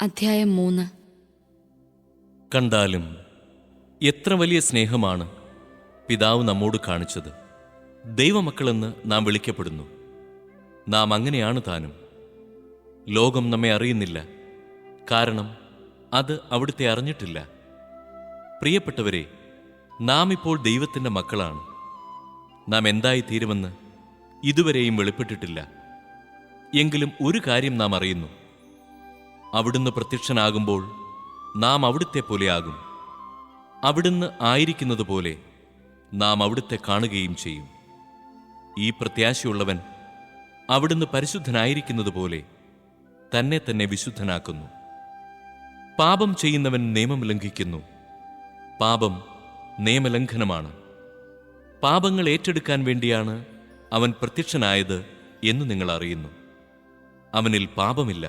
അധ്യായം 3. കണ്ടാലും എത്ര വലിയ സ്നേഹമാണ് പിതാവ് നമ്മോട് കാണിച്ചത്. ദൈവമക്കളെന്ന് നാം വിളിക്കപ്പെടുന്നു. നാം അങ്ങനെയാണ് താനും. ലോകം നമ്മെ അറിയുന്നില്ല, കാരണം അത് അവിടുത്തെ അറിഞ്ഞിട്ടില്ല. പ്രിയപ്പെട്ടവരെ, നാം ഇപ്പോൾ ദൈവത്തിൻ്റെ മക്കളാണ്. നാം എന്തായി തീരുമെന്ന് ഇതുവരെയും വെളിപ്പെട്ടിട്ടില്ല. എങ്കിലും ഒരു കാര്യം നാം അറിയുന്നു: അവിടുന്ന് പ്രത്യക്ഷനാകുമ്പോൾ നാം അവിടുത്തെ പോലെയാകും. അവിടുന്ന് ആയിരിക്കുന്നത് പോലെ നാം അവിടുത്തെ കാണുകയും ചെയ്യും. ഈ പ്രത്യാശയുള്ളവൻ അവിടുന്ന് പരിശുദ്ധനായിരിക്കുന്നത് പോലെ തന്നെ തന്നെ വിശുദ്ധനാക്കുന്നു. പാപം ചെയ്യുന്നവൻ നിയമം ലംഘിക്കുന്നു. പാപം നിയമലംഘനമാണ്. പാപങ്ങൾ ഏറ്റെടുക്കാൻ വേണ്ടിയാണ് അവൻ പ്രത്യക്ഷനായത് എന്ന് നിങ്ങൾ അറിയുന്നു. അവനിൽ പാപമില്ല.